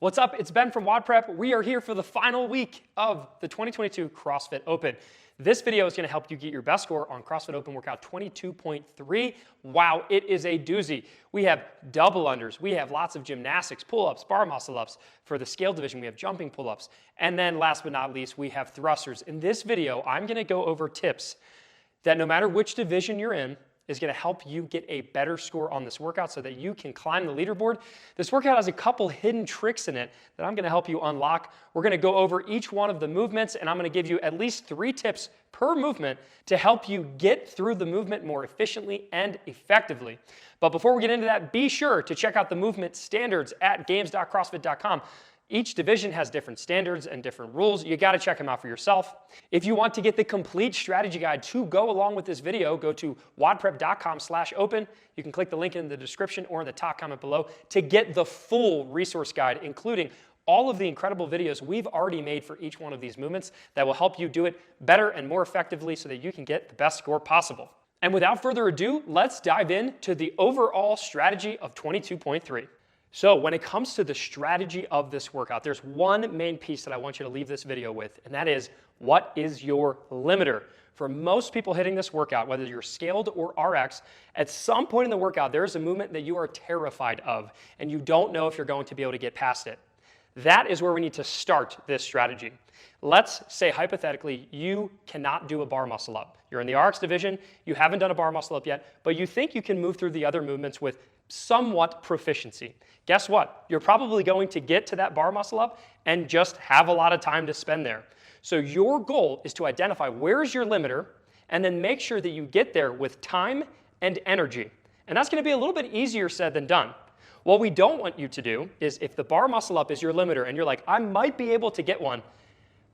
What's up? It's Ben from WODprep. We are here for the final week of the 2022 CrossFit Open. This video is going to help you get your best score on CrossFit Open Workout 22.3. Wow, it is a doozy. We have double unders. We have lots of gymnastics, pull-ups, bar muscle ups. For the scale division, we have jumping pull-ups. And then last but not least, we have thrusters. In this video, I'm going to go over tips that no matter which division you're in, is going to help you get a better score on this workout so that you can climb the leaderboard. This workout has a couple hidden tricks in it that I'm going to help you unlock. We're going to go over each one of the movements, and I'm going to give you at least 3 tips per movement to help you get through the movement more efficiently and effectively. But before we get into that, be sure to check out the movement standards at games.crossfit.com. Each division has different standards and different rules. You got to check them out for yourself. If you want to get the complete strategy guide to go along with this video, go to wodprep.com/open. You can click the link in the description or in the top comment below to get the full resource guide, including all of the incredible videos we've already made for each one of these movements that will help you do it better and more effectively so that you can get the best score possible. And without further ado, let's dive into the overall strategy of 22.3. So when it comes to the strategy of this workout, there's one main piece that I want you to leave this video with, and that is, what is your limiter? For most people hitting this workout, whether you're scaled or RX, at some point in the workout, there's a movement that you are terrified of, and you don't know if you're going to be able to get past it. That is where we need to start this strategy. Let's say, hypothetically, you cannot do a bar muscle up. You're in the RX division, you haven't done a bar muscle up yet, but you think you can move through the other movements with somewhat proficiency. Guess what? You're probably going to get to that bar muscle up and just have a lot of time to spend there. So your goal is to identify where's your limiter and then make sure that you get there with time and energy. And that's going to be a little bit easier said than done. What we don't want you to do is, if the bar muscle up is your limiter and you're like, I might be able to get one,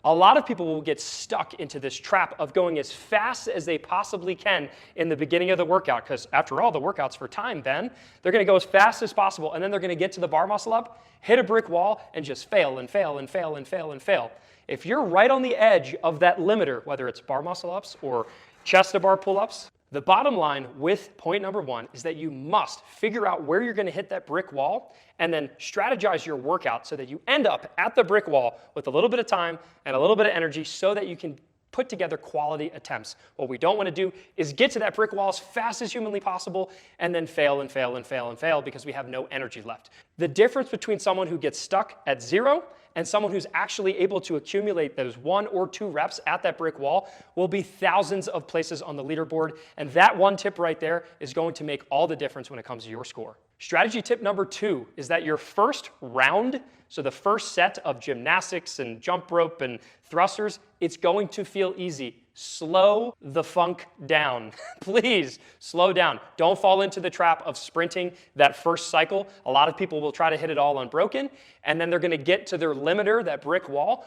a lot of people will get stuck into this trap of going as fast as they possibly can in the beginning of the workout, because after all, the workout's for time, Ben. They're going to go as fast as possible, and then they're going to get to the bar muscle up, hit a brick wall, and just fail and fail and fail and fail and fail. If you're right on the edge of that limiter, whether it's bar muscle ups or chest to bar pull-ups, the bottom line with point number 1 is that you must figure out where you're going to hit that brick wall and then strategize your workout so that you end up at the brick wall with a little bit of time and a little bit of energy so that you can put together quality attempts. What we don't want to do is get to that brick wall as fast as humanly possible and then fail and fail and fail and fail because we have no energy left. The difference between someone who gets stuck at 0 and someone who's actually able to accumulate those 1 or 2 reps at that brick wall will be thousands of places on the leaderboard, and that one tip right there is going to make all the difference when it comes to your score. Strategy tip number 2 is that your first round, so the first set of gymnastics and jump rope and thrusters, it's going to feel easy. Slow the funk down. Please slow down. Don't fall into the trap of sprinting that first cycle. A lot of people will try to hit it all unbroken, and then they're going to get to their limiter, that brick wall,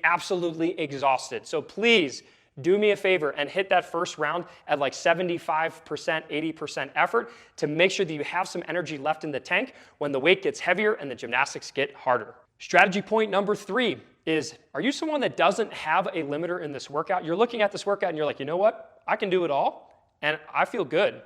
absolutely exhausted. So please do me a favor and hit that first round at like 75%, 80% effort to make sure that you have some energy left in the tank when the weight gets heavier and the gymnastics get harder. Strategy point number 3 is, are you someone that doesn't have a limiter in this workout? You're looking at this workout and you're like, you know what? I can do it all and I feel good.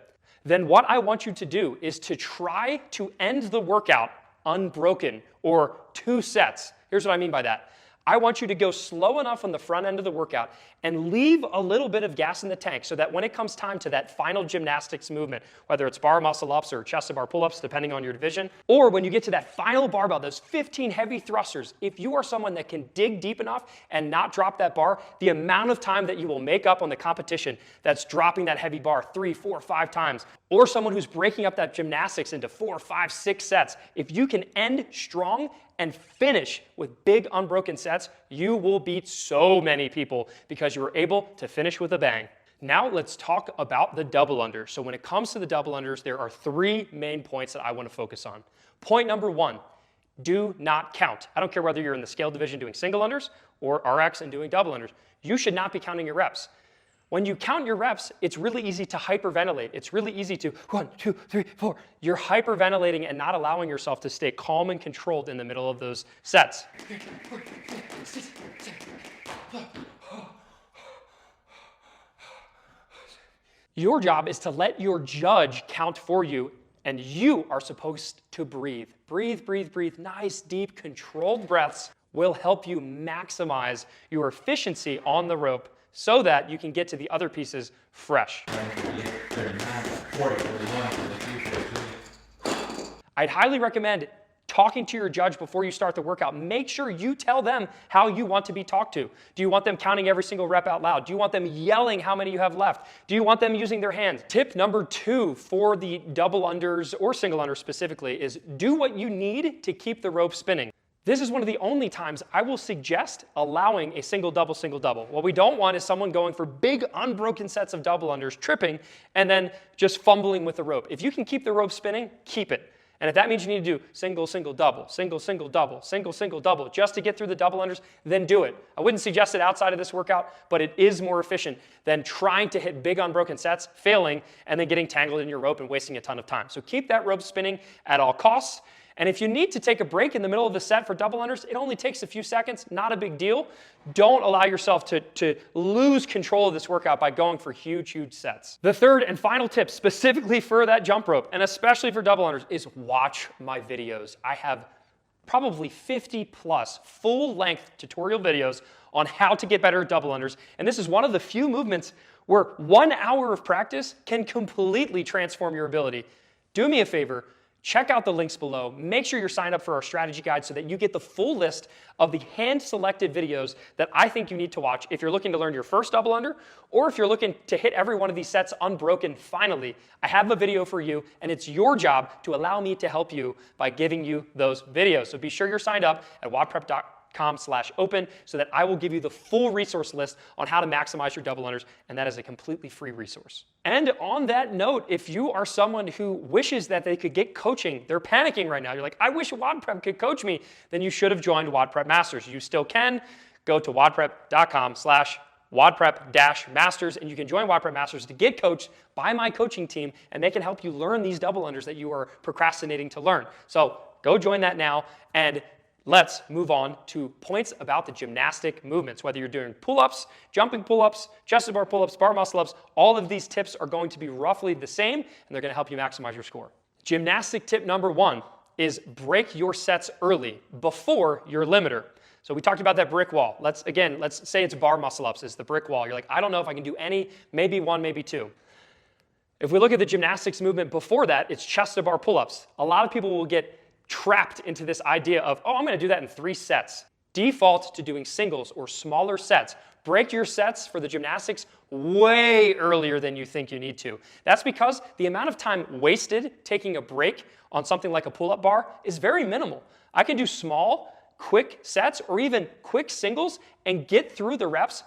Then what I want you to do is to try to end the workout unbroken, or 2 sets. Here's what I mean by that. I want you to go slow enough on the front end of the workout and leave a little bit of gas in the tank so that when it comes time to that final gymnastics movement, whether it's bar muscle ups or chest to bar pull-ups, depending on your division, or when you get to that final barbell, those 15 heavy thrusters, if you are someone that can dig deep enough and not drop that bar, the amount of time that you will make up on the competition that's dropping that heavy bar 3, 4, 5 times, or someone who's breaking up that gymnastics into 4, 5, 6 sets, if you can end strong and finish with big unbroken sets, you will beat so many people because you were able to finish with a bang. Now let's talk about the double unders. So when it comes to the double unders, there are 3 main points that I want to focus on. Point number 1, do not count. I don't care whether you're in the scale division doing single unders or RX and doing double unders. You should not be counting your reps. When you count your reps, it's really easy to hyperventilate. It's really easy to 1, 2, 3, 4. You're hyperventilating and not allowing yourself to stay calm and controlled in the middle of those sets. Your job is to let your judge count for you and you are supposed to breathe. Breathe, breathe, breathe. Nice, deep, controlled breaths will help you maximize your efficiency on the rope so that you can get to the other pieces fresh. I'd highly recommend talking to your judge before you start the workout. Make sure you tell them how you want to be talked to. Do you want them counting every single rep out loud? Do you want them yelling how many you have left? Do you want them using their hands? Tip number 2 for the double unders or single unders specifically is do what you need to keep the rope spinning. This is one of the only times I will suggest allowing a single double, single double. What we don't want is someone going for big unbroken sets of double unders, tripping, and then just fumbling with the rope. If you can keep the rope spinning, keep it. And if that means you need to do single, single, double, single, single, double, single, single, double, just to get through the double unders, then do it. I wouldn't suggest it outside of this workout, but it is more efficient than trying to hit big unbroken sets, failing, and then getting tangled in your rope and wasting a ton of time. So keep that rope spinning at all costs. And if you need to take a break in the middle of the set for double unders, it only takes a few seconds, not a big deal. Don't allow yourself to lose control of this workout by going for huge, huge sets. The third and final tip specifically for that jump rope, and especially for double unders, is watch my videos. I have probably 50 plus full-length tutorial videos on how to get better at double unders, and this is one of the few movements where 1 hour of practice can completely transform your ability. Do me a favor, check out the links below. Make sure you're signed up for our strategy guide so that you get the full list of the hand-selected videos that I think you need to watch if you're looking to learn your first double under, or if you're looking to hit every one of these sets unbroken finally. I have a video for you, and it's your job to allow me to help you by giving you those videos. So be sure you're signed up at WODprep.com/open so that I will give you the full resource list on how to maximize your double unders, and that is a completely free resource. And on that note, if you are someone who wishes that they could get coaching, they're panicking right now, you're like, I wish WODprep could coach me, then you should have joined WODprep Masters. You still can. Go to WODprep.com/WODprep-Masters, and you can join WODprep Masters to get coached by my coaching team, and they can help you learn these double unders that you are procrastinating to learn. So go join that now, and let's move on to points about the gymnastic movements. Whether you're doing pull-ups, jumping pull-ups, chest bar pull-ups, bar muscle-ups, all of these tips are going to be roughly the same, and they're going to help you maximize your score. Gymnastic tip number 1 is break your sets early before your limiter. So we talked about that brick wall. Let's say it's bar muscle-ups is the brick wall. You're like, I don't know if I can do any, maybe 1, maybe 2. If we look at the gymnastics movement before that, it's chest to bar pull-ups. A lot of people will get trapped into this idea of, oh, I'm going to do that in 3 sets. Default to doing singles or smaller sets. Break your sets for the gymnastics way earlier than you think you need to. That's because the amount of time wasted taking a break on something like a pull-up bar is very minimal. I can do small, quick sets or even quick singles and get through the reps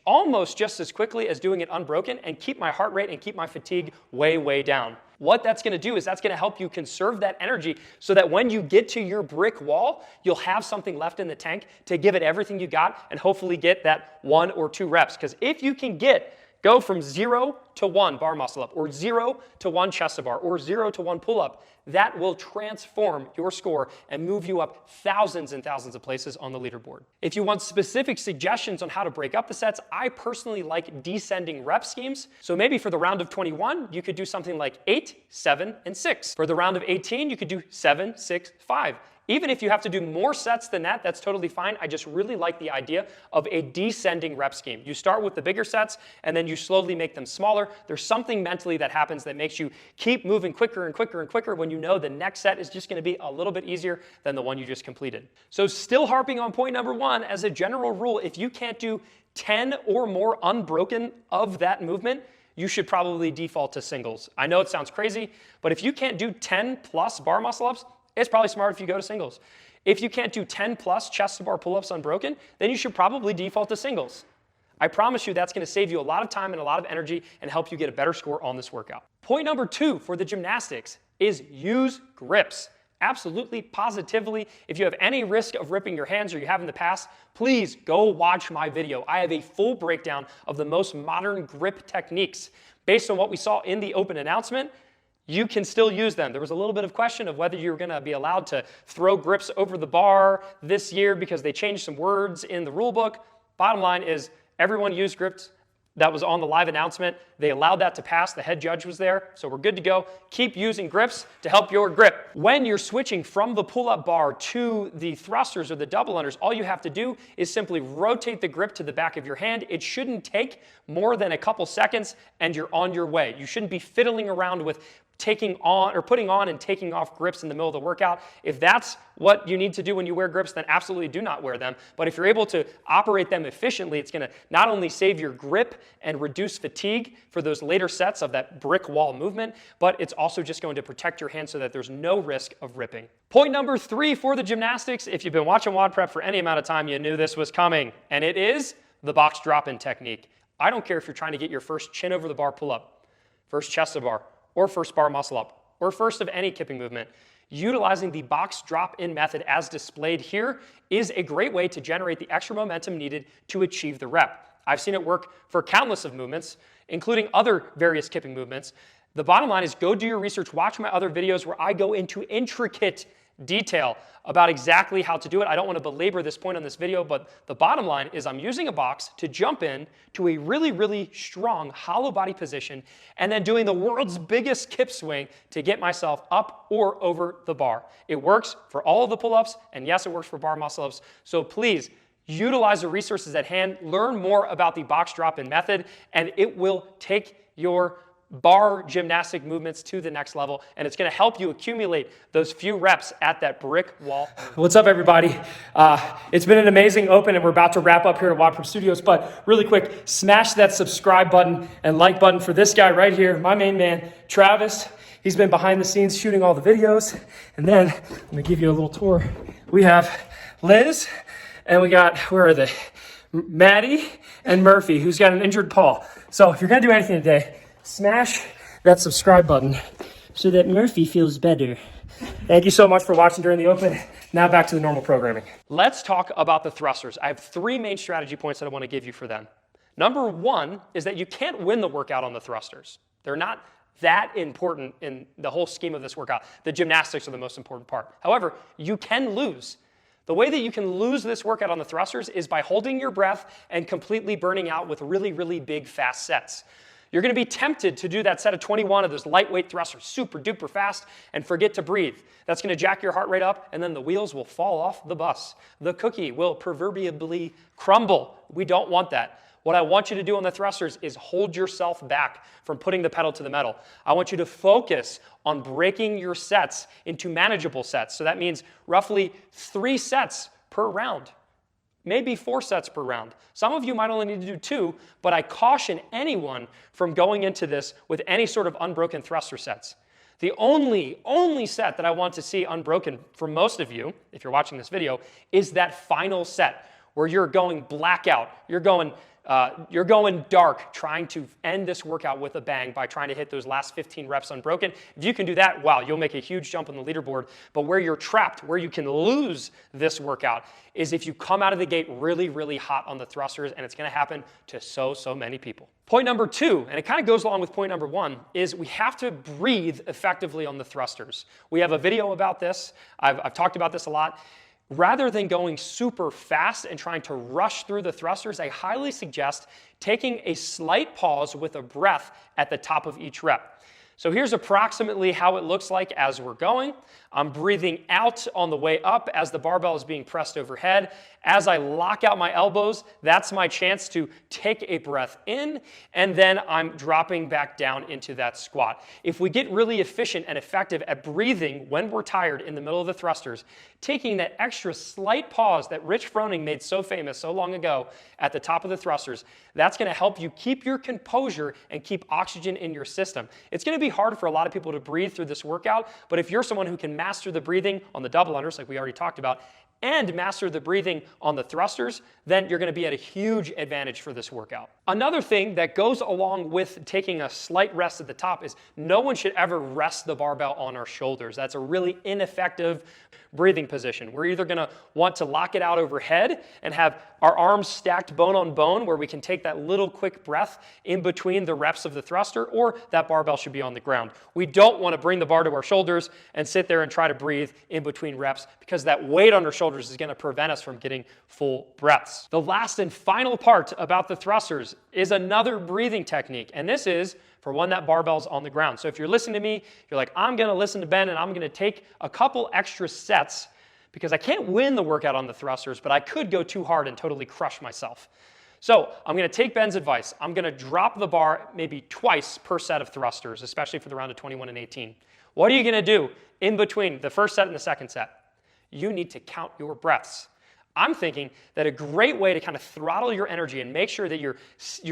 almost just as quickly as doing it unbroken and keep my heart rate and keep my fatigue way, way down. What that's going to do is that's going to help you conserve that energy so that when you get to your brick wall, you'll have something left in the tank to give it everything you got and hopefully get that 1 or 2 reps. Because if you can go from 0 to 1 bar muscle up, or 0 to 1 chest to bar, or 0 to 1 pull up, that will transform your score and move you up thousands and thousands of places on the leaderboard. If you want specific suggestions on how to break up the sets, I personally like descending rep schemes. So maybe for the round of 21, you could do something like 8, 7, and 6. For the round of 18, you could do 7, 6, 5. Even if you have to do more sets than that, that's totally fine. I just really like the idea of a descending rep scheme. You start with the bigger sets, and then you slowly make them smaller. There's something mentally that happens that makes you keep moving quicker and quicker and quicker when you know the next set is just going to be a little bit easier than the one you just completed. So still harping on point number 1, as a general rule, if you can't do 10 or more unbroken of that movement, you should probably default to singles. I know it sounds crazy, but if you can't do 10 plus bar muscle ups, it's probably smart if you go to singles. If you can't do 10 plus chest to bar pull-ups unbroken, then you should probably default to singles. I promise you that's going to save you a lot of time and a lot of energy and help you get a better score on this workout. Point number 2 for the gymnastics is use grips. Absolutely, positively. If you have any risk of ripping your hands or you have in the past, please go watch my video. I have a full breakdown of the most modern grip techniques. Based on what we saw in the open announcement, you can still use them. There was a little bit of question of whether you're going to be allowed to throw grips over the bar this year because they changed some words in the rule book. Bottom line is everyone used grips that was on the live announcement. They allowed that to pass. The head judge was there, so we're good to go. Keep using grips to help your grip. When you're switching from the pull-up bar to the thrusters or the double unders, all you have to do is simply rotate the grip to the back of your hand. It shouldn't take more than a couple seconds, and you're on your way. You shouldn't be fiddling around with taking on or putting on and taking off grips in the middle of the workout. If that's what you need to do when you wear grips, then absolutely do not wear them. But if you're able to operate them efficiently, it's going to not only save your grip and reduce fatigue for those later sets of that brick wall movement, but it's also just going to protect your hand so that there's no risk of ripping. Point number 3 for the gymnastics, if you've been watching WODprep for any amount of time, you knew this was coming, and it is the box drop-in technique. I don't care if you're trying to get your first chin over the bar pull-up, first chest to bar, or first bar muscle up, or first of any kipping movement. Utilizing the box drop-in method as displayed here is a great way to generate the extra momentum needed to achieve the rep. I've seen it work for countless of movements, including other various kipping movements. The bottom line is go do your research, watch my other videos where I go into intricate detail about exactly how to do it. I don't want to belabor this point on this video, but the bottom line is I'm using a box to jump in to a really, really strong hollow body position and then doing the world's biggest kip swing to get myself up or over the bar. It works for all of the pull-ups, and yes, it works for bar muscle-ups. So please, utilize the resources at hand, learn more about the box drop-in method, and it will take your bar gymnastic movements to the next level, and it's going to help you accumulate those few reps at that brick wall. What's up, everybody? It's been an amazing open, and we're about to wrap up here at WODprep Studios, but really quick, smash that subscribe button and like button for this guy right here, my main man, Travis. He's been behind the scenes shooting all the videos, and then let me give you a little tour. We have Liz, and we got, where are they? Maddie and Murphy, who's got an injured paw. So if you're going to do anything today, smash that subscribe button so that Murphy feels better. Thank you so much for watching during the open. Now back to the normal programming. Let's talk about the thrusters. I have 3 main strategy points that I want to give you for them. Number 1 is that you can't win the workout on the thrusters. They're not that important in the whole scheme of this workout. The gymnastics are the most important part. However, you can lose. The way that you can lose this workout on the thrusters is by holding your breath and completely burning out with really, really big, fast sets. You're going to be tempted to do that set of 21 of those lightweight thrusters, super duper fast, and forget to breathe. That's going to jack your heart rate up, and then the wheels will fall off the bus. The cookie will proverbially crumble. We don't want that. What I want you to do on the thrusters is hold yourself back from putting the pedal to the metal. I want you to focus on breaking your sets into manageable sets. So that means roughly 3 sets per round. Maybe 4 sets per round. Some of you might only need to do 2, but I caution anyone from going into this with any sort of unbroken thruster sets. The only set that I want to see unbroken for most of you, if you're watching this video, is that final set where you're going blackout, you're going dark, trying to end this workout with a bang by trying to hit those last 15 reps unbroken. If you can do that, wow, you'll make a huge jump on the leaderboard. But where you're trapped, where you can lose this workout, is if you come out of the gate really, really hot on the thrusters, and it's going to happen to so many people. Point number 2, and it kind of goes along with point number 1, is we have to breathe effectively on the thrusters. We have a video about this. I've talked about this a lot. Rather than going super fast and trying to rush through the thrusters, I highly suggest taking a slight pause with a breath at the top of each rep. So here's approximately how it looks like as we're going. I'm breathing out on the way up as the barbell is being pressed overhead. As I lock out my elbows, that's my chance to take a breath in, and then I'm dropping back down into that squat. If we get really efficient and effective at breathing when we're tired in the middle of the thrusters, taking that extra slight pause that Rich Froning made so famous so long ago at the top of the thrusters, that's going to help you keep your composure and keep oxygen in your system. It's going to be hard for a lot of people to breathe through this workout, but if you're someone who can master the breathing on the double unders, like we already talked about, and master the breathing on the thrusters, then you're going to be at a huge advantage for this workout. Another thing that goes along with taking a slight rest at the top is no one should ever rest the barbell on our shoulders. That's a really ineffective breathing position. We're either going to want to lock it out overhead and have our arms stacked bone on bone where we can take that little quick breath in between the reps of the thruster, or that barbell should be on the ground. We don't want to bring the bar to our shoulders and sit there and try to breathe in between reps, because that weight on our shoulders shoulders is gonna prevent us from getting full breaths. The last and final part about the thrusters is another breathing technique, and this is for when that barbell's on the ground. So if you're listening to me, you're like, I'm gonna listen to Ben and I'm gonna take a couple extra sets because I can't win the workout on the thrusters, but I could go too hard and totally crush myself. So I'm gonna take Ben's advice. I'm gonna drop the bar maybe twice per set of thrusters, especially for the round of 21 and 18. What are you gonna do in between the first set and the second set? You need to count your breaths. I'm thinking that a great way to kind of throttle your energy and make sure that you're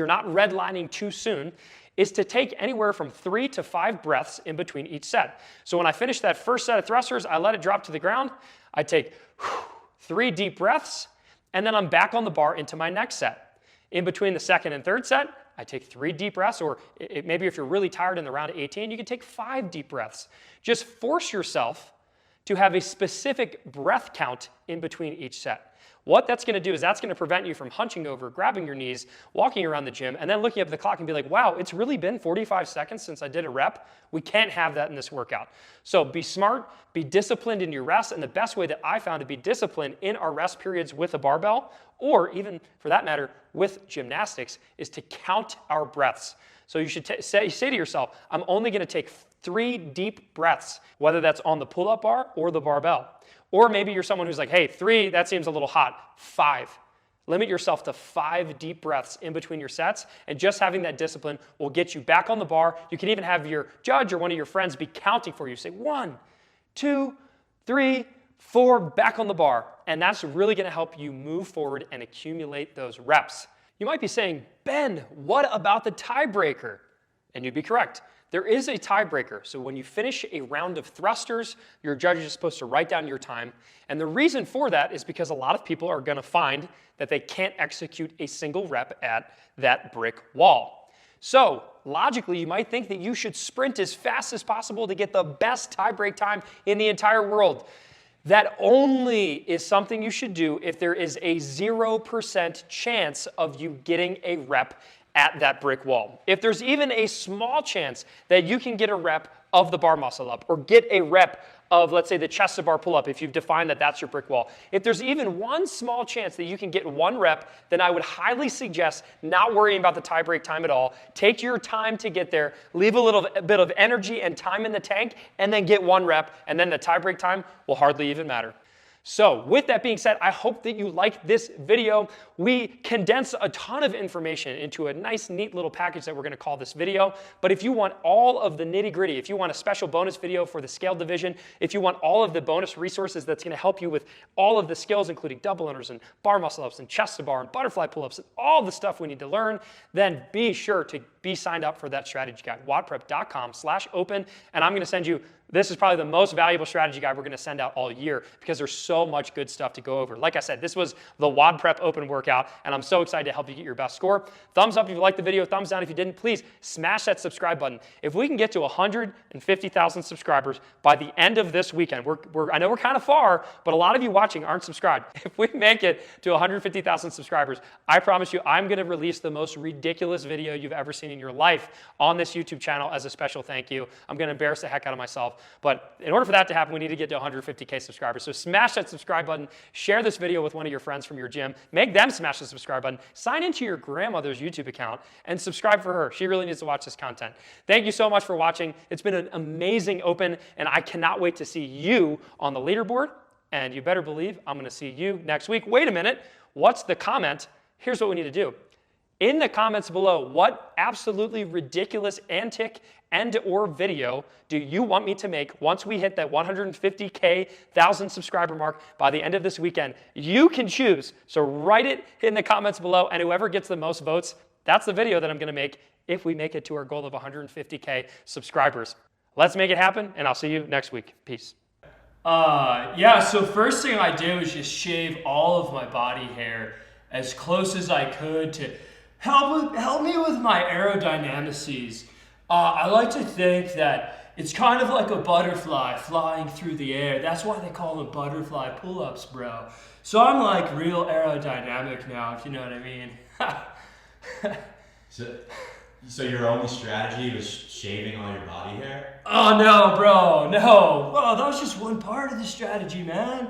not redlining too soon is to take anywhere from 3 to 5 breaths in between each set. So when I finish that first set of thrusters, I let it drop to the ground, I take 3 deep breaths, and then I'm back on the bar into my next set. In between the second and third set, I take 3 deep breaths, or maybe if you're really tired in the round of 18, you can take 5 deep breaths. Just force yourself to have a specific breath count in between each set. What that's going to do is that's going to prevent you from hunching over, grabbing your knees, walking around the gym, and then looking up at the clock and be like, wow, it's really been 45 seconds since I did a rep. We can't have that in this workout. So be smart, be disciplined in your rest, and the best way that I found to be disciplined in our rest periods with a barbell, or even for that matter, with gymnastics, is to count our breaths. So you should say to yourself, I'm only going to take 3 deep breaths, whether that's on the pull-up bar or the barbell. Or maybe you're someone who's like, hey, 3, that seems a little hot. 5. Limit yourself to 5 deep breaths in between your sets, and just having that discipline will get you back on the bar. You can even have your judge or one of your friends be counting for you. Say 1, 2, 3, 4, back on the bar. And that's really going to help you move forward and accumulate those reps. You might be saying, Ben, what about the tiebreaker? And you'd be correct. There is a tiebreaker. So when you finish a round of thrusters, your judge is supposed to write down your time. And the reason for that is because a lot of people are going to find that they can't execute a single rep at that brick wall. So logically, you might think that you should sprint as fast as possible to get the best tiebreak time in the entire world. That only is something you should do if there is a 0% chance of you getting a rep at that brick wall. If there's even a small chance that you can get a rep of the bar muscle up or get a rep of, let's say, the chest to bar pull-up, if you've defined that that's your brick wall. If there's even one small chance that you can get 1 rep, then I would highly suggest not worrying about the tie break time at all. Take your time to get there, leave a little bit of energy and time in the tank, and then get 1 rep, and then the tie break time will hardly even matter. So with that being said, I hope that you liked this video. We condensed a ton of information into a nice, neat little package that we're going to call this video. But if you want all of the nitty-gritty, if you want a special bonus video for the scale division, if you want all of the bonus resources that's going to help you with all of the skills, including double unders and bar muscle ups and chest to bar and butterfly pull-ups and all the stuff we need to learn, then be sure to be signed up for that strategy guide, WODprep.com/open. And I'm going to send you, this is probably the most valuable strategy guide we're going to send out all year because there's so much good stuff to go over. Like I said, this was the WODprep Open workout, and I'm so excited to help you get your best score. Thumbs up if you liked the video, thumbs down if you didn't. Please smash that subscribe button. If we can get to 150,000 subscribers by the end of this weekend, I know we're kind of far, but a lot of you watching aren't subscribed. If we make it to 150,000 subscribers, I promise you I'm going to release the most ridiculous video you've ever seen in your life on this YouTube channel as a special thank you. I'm going to embarrass the heck out of myself. But in order for that to happen, we need to get to 150K subscribers. So smash that subscribe button, share this video with one of your friends from your gym, make them smash the subscribe button, sign into your grandmother's YouTube account, and subscribe for her. She really needs to watch this content. Thank you so much for watching. It's been an amazing Open, and I cannot wait to see you on the leaderboard. And you better believe I'm going to see you next week. Wait a minute. What's the comment? Here's what we need to do. In the comments below, what absolutely ridiculous antic and/or video do you want me to make once we hit that 150K 1,000 subscriber mark by the end of this weekend? You can choose. So write it in the comments below, and whoever gets the most votes, that's the video that I'm going to make if we make it to our goal of 150K subscribers. Let's make it happen, and I'll see you next week. Peace. Yeah, so first thing I did was just shave all of my body hair as close as I could to help me with my aerodynamics. I like to think that it's kind of like a butterfly flying through the air. That's why they call them butterfly pull-ups, bro. So I'm like real aerodynamic now, if you know what I mean. So your only strategy was shaving all your body hair? Oh no, bro, no. Well, that was just one part of the strategy, man.